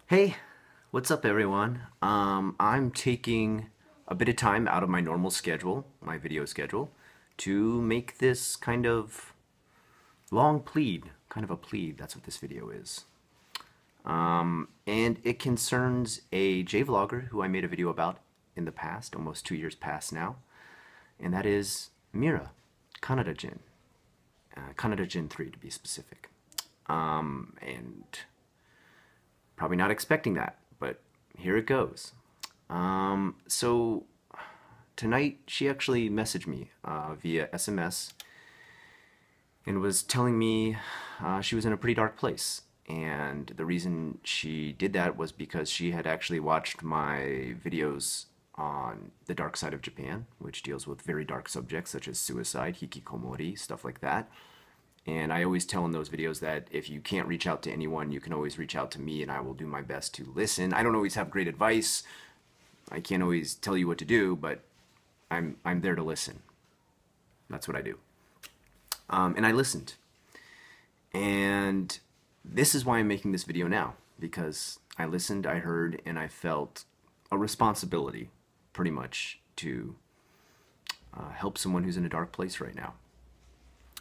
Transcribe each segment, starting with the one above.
Hey, what's up everyone? I'm taking a bit of time out of my normal schedule, my video schedule, to make this kind of long plead, kind of a plead, that's what this video is. And it concerns a J-vlogger who I made a video about in the past, almost 2 years past now, and that is Mira, kanadajin, kanadajin3 to be specific. And probably not expecting that, but here it goes. So tonight she actually messaged me via SMS and was telling me she was in a pretty dark place. And the reason she did that was because she had actually watched my videos on the dark side of Japan, which deals with very dark subjects such as suicide, hikikomori, stuff like that. And I always tell in those videos that if you can't reach out to anyone, you can always reach out to me and I will do my best to listen. I don't always have great advice. I can't always tell you what to do, but I'm there to listen. That's what I do. And I listened. And this is why I'm making this video now, because I listened, I heard, and I felt a responsibility, pretty much, to help someone who's in a dark place right now.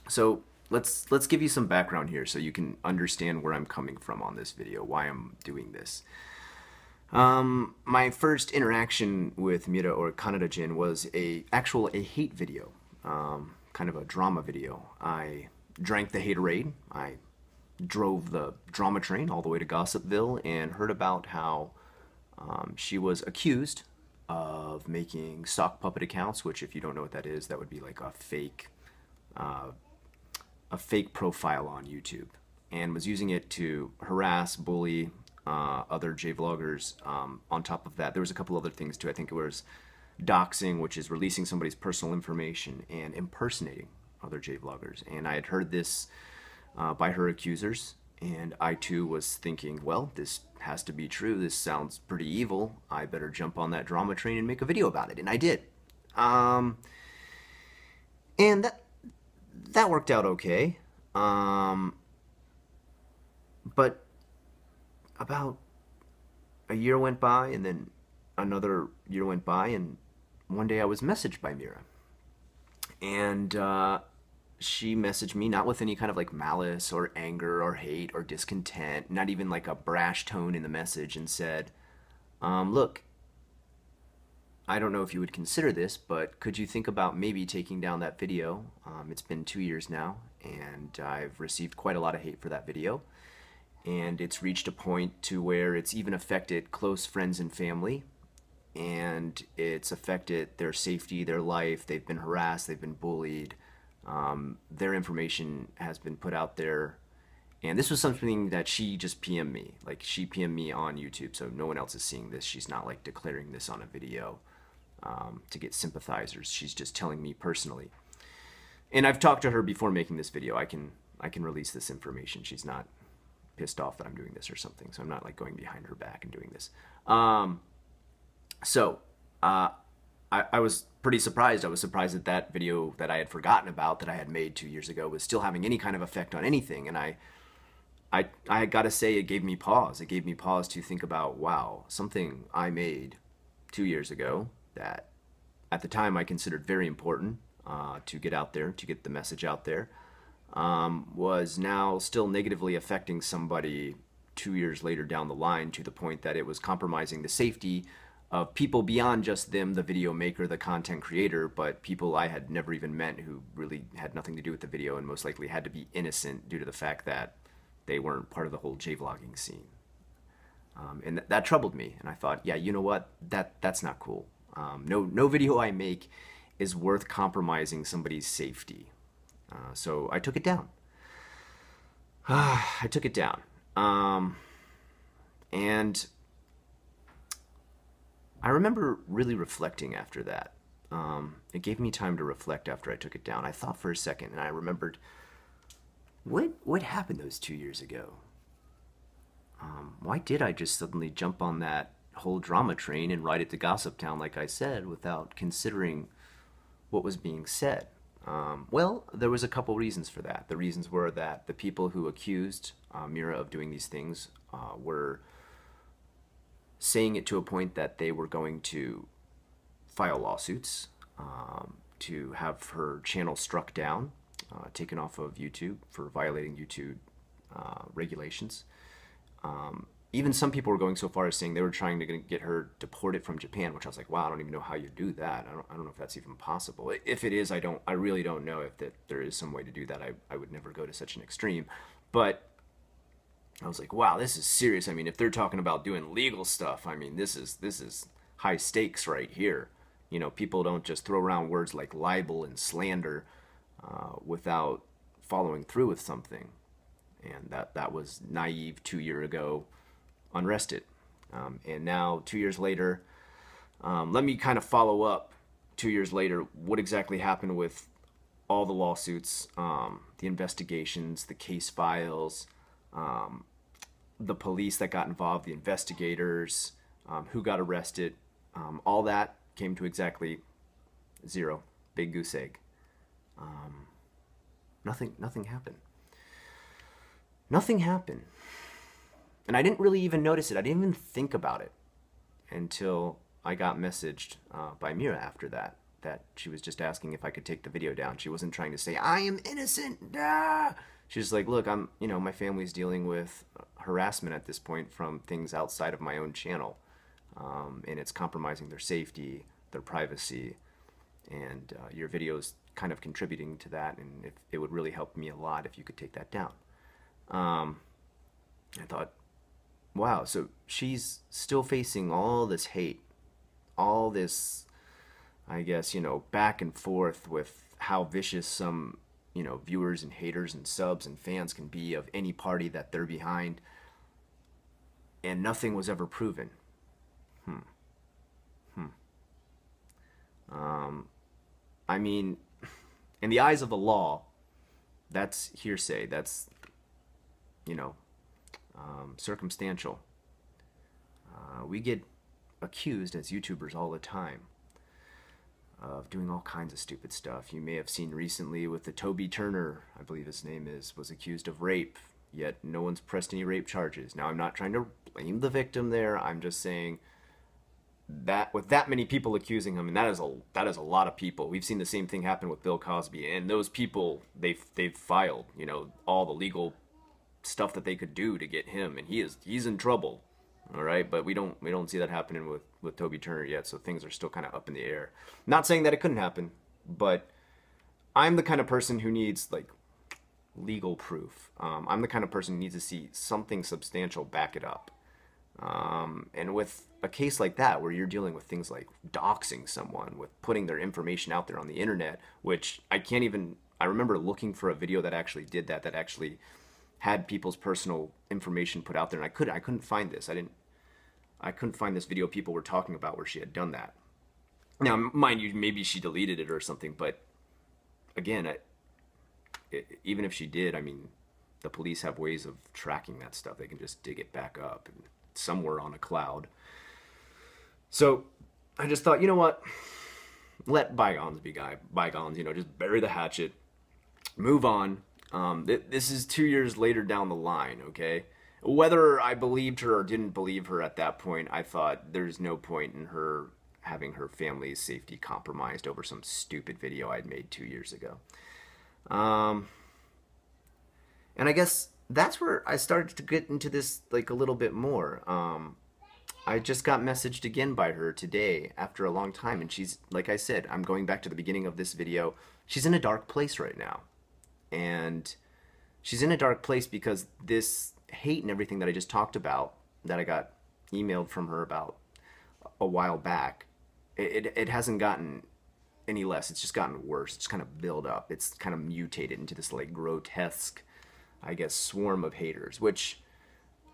So let's give you some background here so you can understand where I'm coming from on this video, why I'm doing this. My first interaction with Mira or kanadajin was a hate video, kind of a drama video. I drank the haterade. I drove the drama train all the way to Gossipville and heard about how she was accused of making sock puppet accounts, which if you don't know what that is, that would be like a fake profile on YouTube, and was using it to harass, bully other J-vloggers. On top of that, there was a couple other things too. I think it was doxing, which is releasing somebody's personal information, and impersonating other J-vloggers. And I had heard this by her accusers, and I too was thinking, well, this has to be true. This sounds pretty evil. I better jump on that drama train and make a video about it. And I did. And that worked out okay. But about a year went by, and then another year went by, and one day I was messaged by Mira. And she messaged me not with any kind of like malice or anger or hate or discontent, not even like a brash tone in the message, and said, look, I don't know if you would consider this, but could you think about maybe taking down that video? It's been 2 years now, and I've received quite a lot of hate for that video. And it's reached a point to where it's even affected close friends and family. And it's affected their safety, their life. They've been harassed, they've been bullied. Their information has been put out there. And this was something that she just PM'd me. Like, she PM'd me on YouTube, so no one else is seeing this. She's not like declaring this on a video to get sympathizers. She's just telling me personally. And I've talked to her before making this video. I can release this information. She's not pissed off that I'm doing this or something, so I'm not like going behind her back and doing this. I was pretty surprised. I was surprised that that video that I had forgotten about, that I had made 2 years ago, was still having any kind of effect on anything. And I gotta say, it gave me pause. It gave me pause to think about, wow, something I made 2 years ago that at the time I considered very important to get out there, to get the message out there, was now still negatively affecting somebody 2 years later down the line, to the point that it was compromising the safety of people beyond just them, the video maker, the content creator, but people I had never even met who really had nothing to do with the video and most likely had to be innocent due to the fact that they weren't part of the whole J-vlogging scene. And that troubled me, and I thought, yeah, you know what, that's not cool. No video I make is worth compromising somebody's safety. So I took it down. I took it down. And I remember really reflecting after that. It gave me time to reflect after I took it down. I thought for a second, and I remembered, what happened those 2 years ago? Why did I just suddenly jump on that whole drama train and ride it to Gossip Town, like I said, without considering what was being said? Well, there was a couple reasons for that. The reasons were that the people who accused Mira of doing these things were saying it to a point that they were going to file lawsuits, to have her channel struck down, taken off of YouTube for violating YouTube regulations. Even some people were going so far as saying they were trying to get her deported from Japan, which I was like, wow, I don't even know how you do that. I don't know if that's even possible. If it is, I really don't know if there is some way to do that. I would never go to such an extreme. But I was like, wow, this is serious. I mean, if they're talking about doing legal stuff, I mean, this is high stakes right here. You know, people don't just throw around words like libel and slander without following through with something. And that was naive 2 years ago, unrested. And now 2 years later, let me kind of follow up 2 years later what exactly happened with all the lawsuits, the investigations, the case files, the police that got involved, the investigators, who got arrested. All that came to exactly zero. Big goose egg. Nothing happened. Nothing happened. And I didn't really even notice it. I didn't even think about it until I got messaged by Mira after that she was just asking if I could take the video down. She wasn't trying to say, I am innocent. Ah! She was like, look, my family's dealing with harassment at this point from things outside of my own channel. And it's compromising their safety, their privacy, and your video's kind of contributing to that, and it would really help me a lot if you could take that down. I thought, wow, so she's still facing all this hate, all this, I guess, back and forth with how vicious some, viewers and haters and subs and fans can be of any party that they're behind, and nothing was ever proven. I mean, in the eyes of the law, that's hearsay. That's, circumstantial. We get accused as YouTubers all the time of doing all kinds of stupid stuff. You may have seen recently with the Toby Turner, I believe his name was accused of rape, yet no one's pressed any rape charges. Now, I'm not trying to blame the victim there. I'm just saying that with that many people accusing him, and that is a lot of people. We've seen the same thing happen with Bill Cosby, and those people, they've filed, all the legal stuff that they could do to get him, and he's in trouble. All right, but we don't see that happening with Toby Turner yet, so things are still kind of up in the air. Not saying that it couldn't happen, but I'm the kind of person who needs like legal proof. I'm the kind of person who needs to see something substantial back it up. And with a case like that, where you're dealing with things like doxing someone, with putting their information out there on the internet, which I remember looking for a video that actually did that actually had people's personal information put out there, and I couldn't find this. I couldn't find this video people were talking about where she had done that. Now, mind you, maybe she deleted it or something, but again, even if she did, I mean, the police have ways of tracking that stuff. They can just dig it back up and somewhere on a cloud. So I just thought, you know what? Let bygones be bygones. Just bury the hatchet, move on. This is 2 years later down the line, okay? Whether I believed her or didn't believe her at that point, I thought there's no point in her having her family's safety compromised over some stupid video I'd made 2 years ago. And I guess that's where I started to get into this like a little bit more. I just got messaged again by her today after a long time, and she's, like I said, I'm going back to the beginning of this video, she's in a dark place right now. And she's in a dark place because this hate and everything that I just talked about, that I got emailed from her about a while back, it hasn't gotten any less. It's just gotten worse. It's kind of built up. It's kind of mutated into this like grotesque, I guess, swarm of haters, which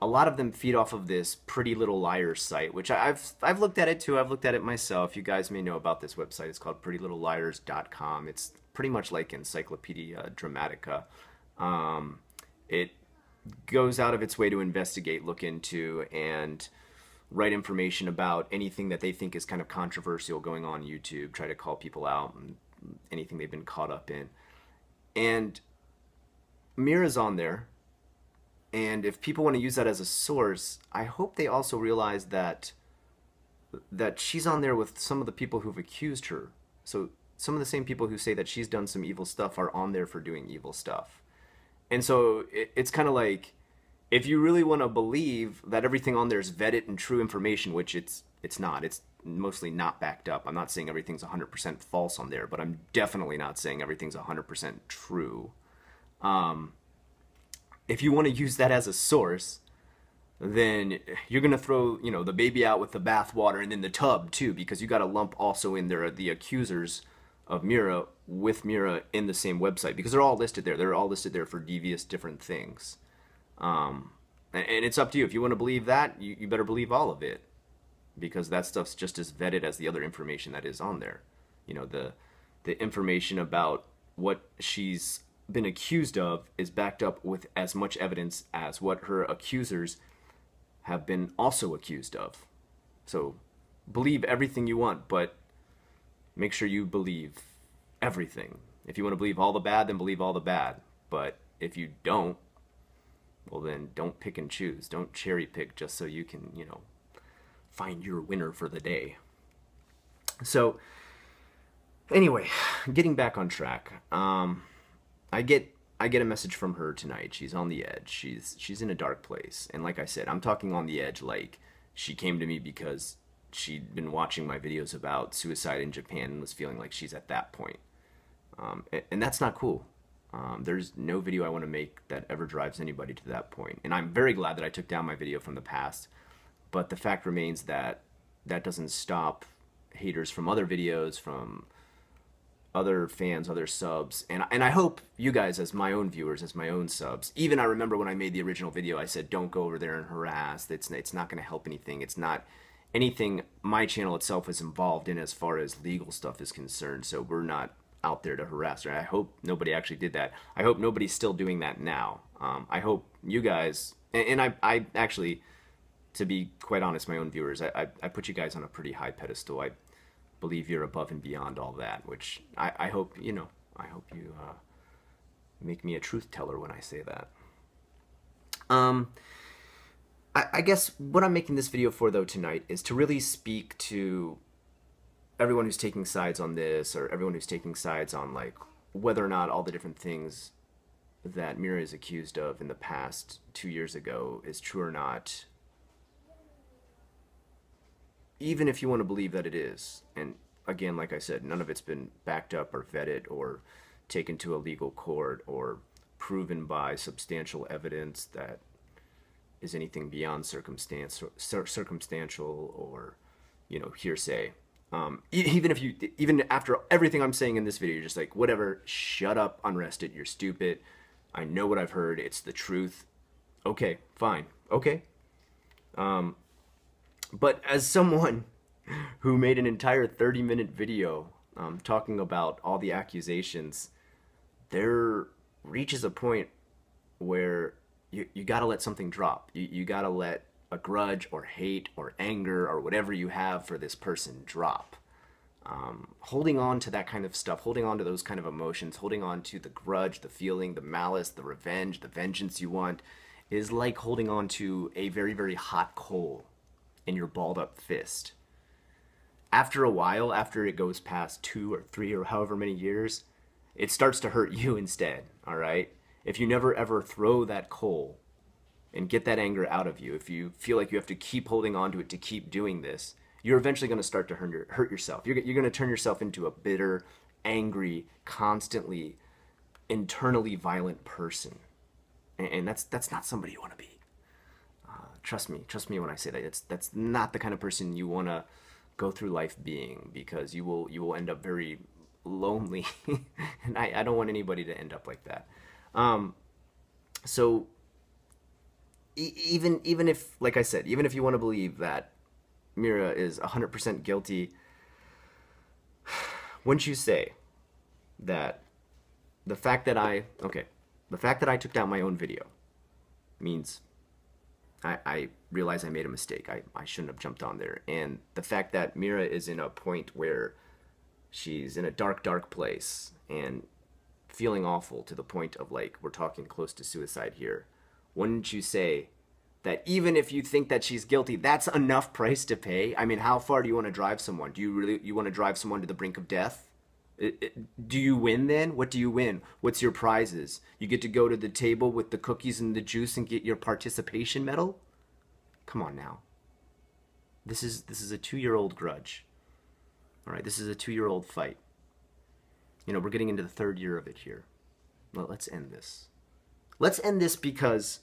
a lot of them feed off of this Pretty Little Liars site, which I've looked at it too. I've looked at it myself. You guys may know about this website. It's called prettylittleliars.com. It's pretty much like Encyclopedia Dramatica. It goes out of its way to investigate, look into, and write information about anything that they think is kind of controversial going on YouTube, try to call people out and anything they've been caught up in. And Mira's on there. And if people want to use that as a source, I hope they also realize that that she's on there with some of the people who've accused her. So some of the same people who say that she's done some evil stuff are on there for doing evil stuff. And so it's kind of like, if you really want to believe that everything on there is vetted and true information, which it's not. It's mostly not backed up. I'm not saying everything's 100% false on there, but I'm definitely not saying everything's 100% true. If you want to use that as a source, then you're gonna throw, the baby out with the bathwater, and then the tub too, because you got to lump also in there the accusers of Mira with Mira in the same website, because they're all listed there. They're all listed there for devious different things. And it's up to you. If you want to believe that, you better believe all of it, because that stuff's just as vetted as the other information that is on there. The information about what she's been accused of is backed up with as much evidence as what her accusers have been also accused of. So believe everything you want, but make sure you believe everything. If you want to believe all the bad, then believe all the bad. But if you don't, well, then don't pick and choose. Don't cherry pick just so you can, find your winner for the day. So anyway, getting back on track. I get a message from her tonight. She's on the edge. She's in a dark place. And like I said, I'm talking on the edge like she came to me because she'd been watching my videos about suicide in Japan and was feeling like she's at that point. And that's not cool. There's no video I want to make that ever drives anybody to that point. And I'm very glad that I took down my video from the past. But the fact remains that that doesn't stop haters from other videos, from other fans, other subs, and I hope you guys, as my own viewers, as my own subs, even I remember when I made the original video, I said don't go over there and harass. It's not going to help anything. It's not anything my channel itself is involved in as far as legal stuff is concerned, so we're not out there to harass her. I hope nobody actually did that. I hope nobody's still doing that now. I hope you guys, and I actually, to be quite honest, my own viewers, I put you guys on a pretty high pedestal. I believe you're above and beyond all that, which I hope, I hope you make me a truth teller when I say that. I guess what I'm making this video for, though, tonight is to really speak to everyone who's taking sides on this, or everyone who's taking sides on, like, whether or not all the different things that Mira is accused of in the past 2 years ago is true or not. Even if you want to believe that it is, and again, like I said, none of it's been backed up or vetted or taken to a legal court or proven by substantial evidence that is anything beyond circumstantial or, hearsay. Even after everything I'm saying in this video, you're just like, whatever, shut up, unrest it, you're stupid. I know what I've heard, it's the truth. Okay, fine, okay. But as someone who made an entire 30-minute video talking about all the accusations, there reaches a point where you gotta let something drop. You gotta let a grudge or hate or anger or whatever you have for this person drop. Holding on to that kind of stuff, holding on to those kind of emotions, holding on to the grudge, the feeling, the malice, the revenge, the vengeance you want, is like holding on to a very, very hot coal in your balled up fist. After a while, after it goes past 2 or 3 or however many years, it starts to hurt you instead, all right? If you never ever throw that coal and get that anger out of you, if you feel like you have to keep holding on to it to keep doing this, you're eventually going to start to hurt yourself. You're going to turn yourself into a bitter, angry, constantly, internally violent person. And that's not somebody you want to be. Trust me when I say that. That's not the kind of person you want to go through life being, because you will end up very lonely, and I don't want anybody to end up like that. So even if, like I said, even if you want to believe that Mira is 100% guilty, wouldn't you say that the fact that I took down my own video means I realize I made a mistake. I shouldn't have jumped on there. And the fact that Mira is in a point where she's in a dark, dark place and feeling awful to the point of, like, we're talking close to suicide here, wouldn't you say that even if you think that she's guilty, that's enough price to pay. I mean, how far do you want to drive someone? Do you want to drive someone to the brink of death? Do you win then? What do you win? What's your prizes? You get to go to the table with the cookies and the juice and get your participation medal? Come on now. This is a 2-year-old grudge. All right, this is a 2-year-old fight. You know, we're getting into the 3rd year of it here. Well, let's end this. Let's end this because,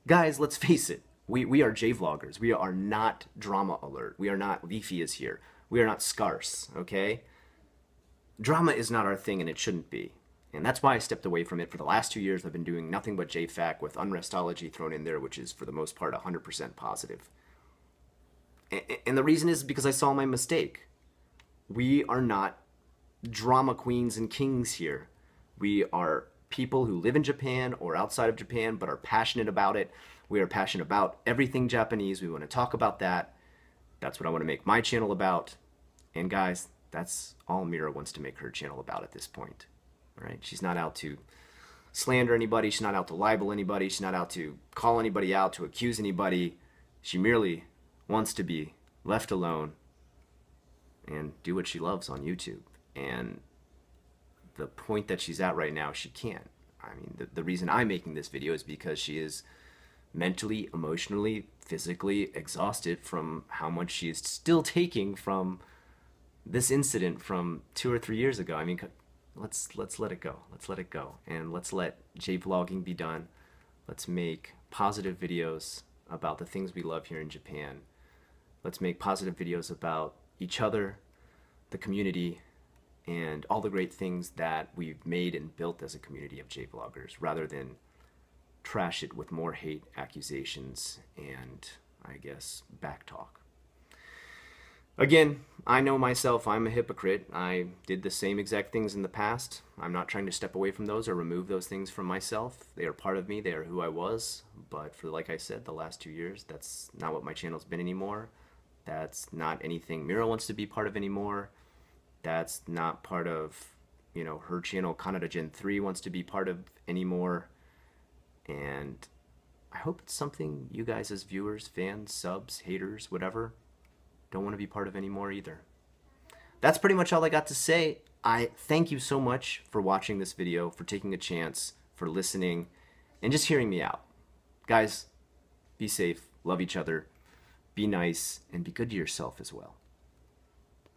guys, let's face it. We are J-vloggers. We are not Drama Alert. We are not Leafy is here. We are not Scarce, okay? Drama is not our thing, and it shouldn't be. And that's why I stepped away from it. For the last 2 years, I've been doing nothing but JFAC with Unrestology thrown in there, which is, for the most part, 100% positive. And the reason is because I saw my mistake. We are not drama queens and kings here. We are people who live in Japan or outside of Japan but are passionate about it. We are passionate about everything Japanese. We want to talk about that. That's what I want to make my channel about. And guys, that's all Mira wants to make her channel about at this point. All right? She's not out to slander anybody. She's not out to libel anybody. She's not out to call anybody out, to accuse anybody. She merely wants to be left alone and do what she loves on YouTube. And the point that she's at right now, she can't. I mean, the reason I'm making this video is because she is mentally, emotionally, physically exhausted from how much she is still taking from this incident from 2 or 3 years ago. I mean, let's let it go. Let's let it go. And let's let J-vlogging be done. Let's make positive videos about the things we love here in Japan. Let's make positive videos about each other, the community, and all the great things that we've made and built as a community of J-vloggers, rather than trash it with more hate, accusations, and, I guess, backtalk. Again, I know myself, I'm a hypocrite. I did the same exact things in the past. I'm not trying to step away from those or remove those things from myself. They are part of me, they are who I was. But for, like I said, the last 2 years, that's not what my channel's been anymore. That's not anything Mira wants to be part of anymore. That's not part of, you know, her channel kanadajin3 wants to be part of anymore. And I hope it's something you guys as viewers, fans, subs, haters, whatever, don't want to be part of anymore either. That's pretty much all I got to say. I thank you so much for watching this video, for taking a chance, for listening, and just hearing me out. Guys, be safe, love each other, be nice, and be good to yourself as well.